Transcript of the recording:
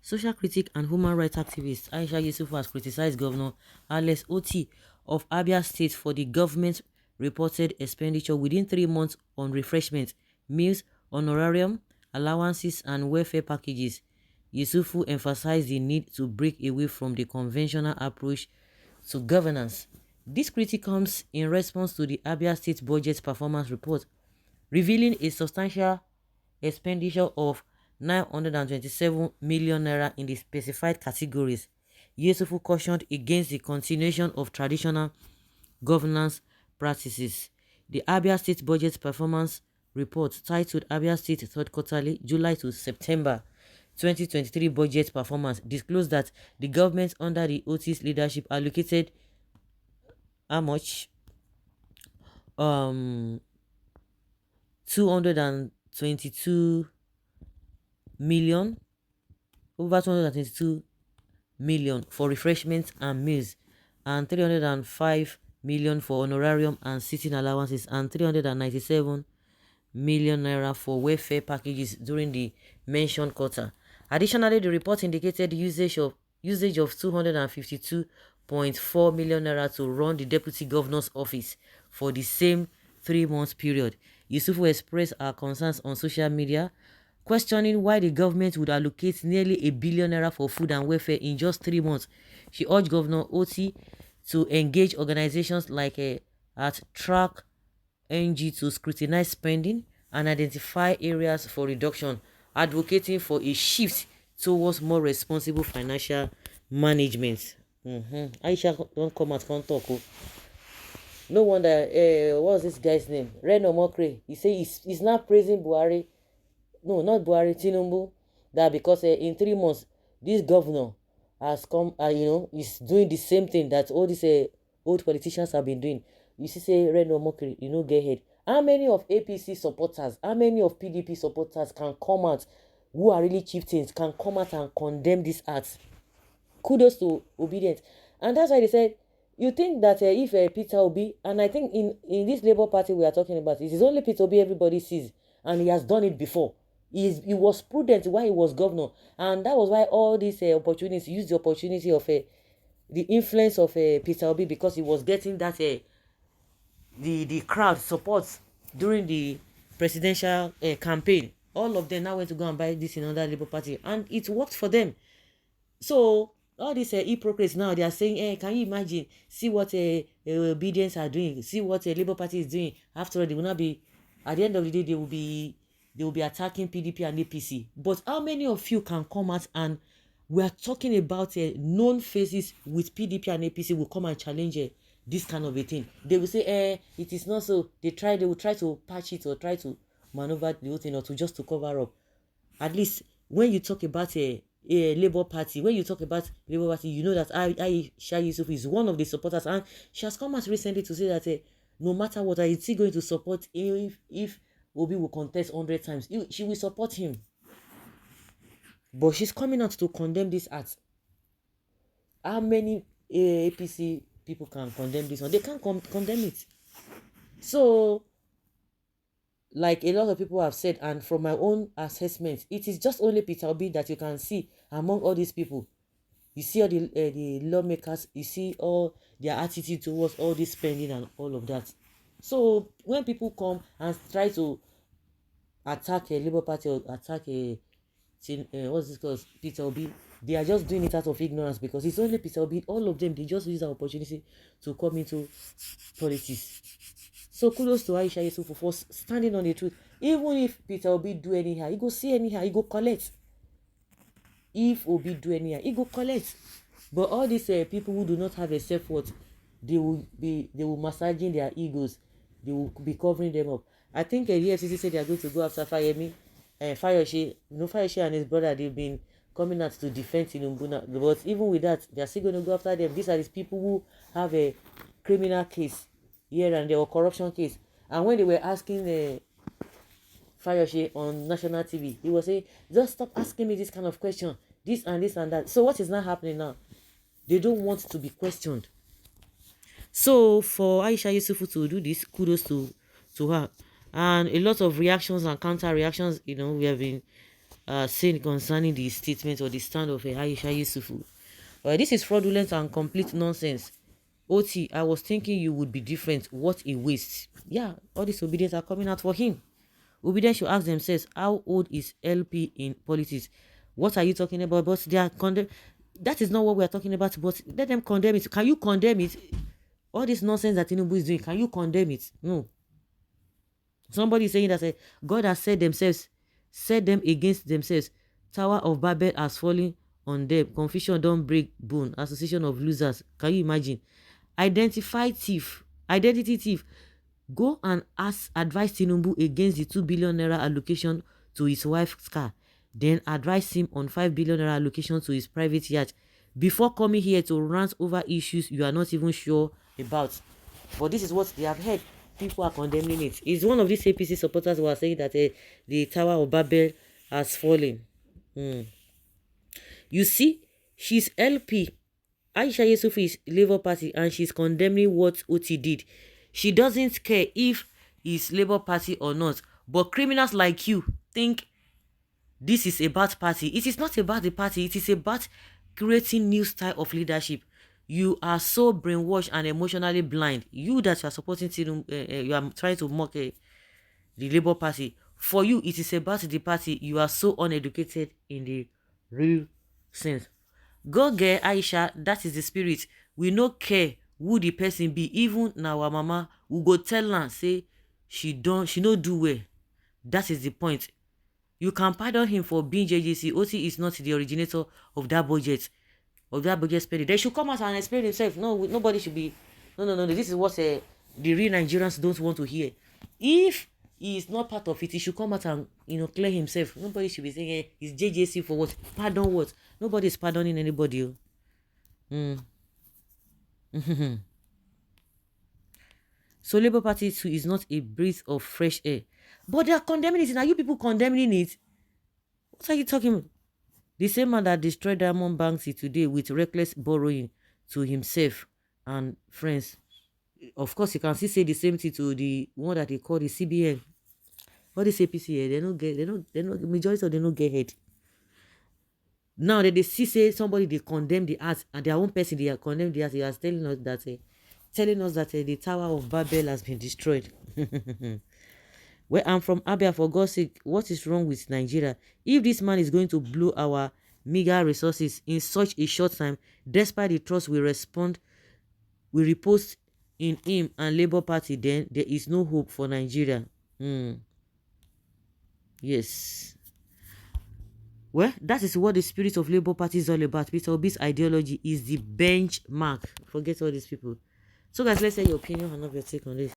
Social critic and human rights activist Aisha Yusuf has criticized Governor Alex Otti of Abia State for the government's reported expenditure within 3 months on refreshment, meals, honorarium, allowances, and welfare packages. Yusufu emphasized the need to break away from the conventional approach to governance. This critique comes in response to the Abia State Budget Performance Report, revealing a substantial expenditure of 927 million naira in the specified categories. Yusufu cautioned against the continuation of traditional governance practices. The Abia State Budget Performance Report, titled Abia State Third Quarterly, July to September 2023 Budget Performance, disclosed that the government under the Otis leadership allocated how much? 222 million, over 222 million for refreshments and meals, and 305 million for honorarium and sitting allowances, and 397 million naira for welfare packages during the mentioned quarter. Additionally, the report indicated usage of 252.4 million naira to run the deputy governor's office for the same 3 month period. Yusufu expressed our concerns on social media, questioning why the government would allocate nearly 1 billion naira for food and welfare in just 3 months. She urged Governor Otti to engage organizations like at Track NG to scrutinize spending and identify areas for reduction, advocating for a shift towards more responsible financial management. Aisha don't come out, can't talk. Oh. No wonder, what's this guy's name? Reno Mokre. He say he's not praising Buhari. No, not Buhari, Tinubu. That because in 3 months, this governor has come, is doing the same thing that all these old politicians have been doing. You see, say Reno Mokre, get head. How many of APC supporters, how many of PDP supporters can come out, who are really chieftains, can come out and condemn this act? Kudos to obedience. And that's why they said, you think that if Peter Obi, and I think in this Labour Party we are talking about, it is only Peter Obi everybody sees, and he has done it before. He was prudent while he was governor, and that was why all these opportunities, used the opportunity of the influence of Peter Obi, because he was getting that the crowd support during the presidential campaign. All of them now went to go and buy this in another Labour Party, and it worked for them. So all these hypocrites now, they are saying, can you imagine, see what obedience are doing, see what Labour Party is doing. After all, they will not be, at the end of the day, they will be attacking PDP and APC. But how many of you can come out, and we are talking about known faces with PDP and APC will come and challenge this kind of a thing? They will say, it is not so. They will try to patch it or try to maneuver the whole thing, or to just to cover up. At least when you talk about a Labour Party, when you talk about Labour Party, you know that Aisha Yusuf is one of the supporters, and she has come out recently to say that no matter what, is she going to support if Obi will contest 100 times, she will support him. But she's coming out to condemn this act. How many APC people can condemn this one? They can't condemn it. So, like a lot of people have said, and from my own assessment, it is just only Peter Obi that you can see among all these people. You see all the lawmakers, you see all their attitude towards all this spending and all of that. So when people come and try to attack a Labour Party or attack what's this called, Peter Obi, they are just doing it out of ignorance, because it's only Peter Obi. All of them, they just use that opportunity to come into politics. So kudos to Aisha Yusuf for standing on the truth. Even if Peter Obi do anyhow, he go see anyhow, he go collect. If Obi do anyhow, he go collect. But all these people who do not have a self-worth, they will massaging their egos. They will be covering them up. I think the FCC said they are going to go after Fayemi and Fayoshe. Fayoshe and his brother, they've been coming out to defend Tinubu. But even with that, they are still going to go after them. These are these people who have a criminal case here and there, or corruption case. And when they were asking Fayoshe on national TV, he was saying, just stop asking me this kind of question, this and this and that. So what is not happening now? They don't want to be questioned. So for Aisha Yusufu to do this, kudos to her. And a lot of reactions and counter reactions, we have been saying concerning the statement or the stand of Aisha Yusufu. This is fraudulent and complete nonsense. Otti, I was thinking you would be different. What a waste. Yeah, all these obedience are coming out for him. Obedience should ask themselves, how old is LP in politics? What are you talking about? But they are condemn. That is not what we are talking about. But let them condemn it. Can you condemn it? All this nonsense that Tinubu is doing, can you condemn it? No. Somebody is saying that God has set them against themselves. Tower of Babel has fallen on them. Confusion don't break bone. Association of losers. Can you imagine? Identity thief. Go and advise Tinubu against the 2 billion naira allocation to his wife's car. Then advise him on 5 billion naira allocation to his private yacht. Before coming here to rant over issues you are not even sure about. But this is what they have heard. People are condemning it. It's one of these APC supporters who are saying that the Tower of Babel has fallen. You see, she's LP. Aisha Yusufu is Labour Party and she's condemning what Otti did. She doesn't care if it's Labour Party or not. But criminals like you think this is about party. It is not about the party. It is about creating new style of leadership. You are so brainwashed and emotionally blind. You that you are supporting you are trying to mock the Labour Party. For you, it is about the party. You are so uneducated in the real sense. Go get Aisha, that is the spirit. We no care who the person be. Even now our mama, we go tell her, say, she no do well. That is the point. You can pardon him for being JJC. Otti is not the originator of that budget. Spending. They should come out and explain themselves. No, nobody should be. No. This is what the real Nigerians don't want to hear. If he is not part of it, he should come out and clear himself. Nobody should be saying he's JJC for what? Pardon what? Nobody is pardoning anybody. So Labour Party too is not a breath of fresh air. But they are condemning it. Are you people condemning it? What are you talking about? The same man that destroyed Diamond Banksy today with reckless borrowing to himself and friends. Of course, you can still say the same thing to the one that they call the CBN. All this APC, majority of them don't get head. Now that they see say somebody they condemn the art and their own person they are condemn the art, they are telling us that the Tower of Babel has been destroyed. Where I'm from Abia, for God's sake, what is wrong with Nigeria? If this man is going to blow our meager resources in such a short time, despite the trust we repost in him and Labour Party, then there is no hope for Nigeria. Yes. Well, that is what the spirit of Labour Party is all about. Peter Obi's ideology is the benchmark. Forget all these people. So guys, let's say your opinion and not your take on this.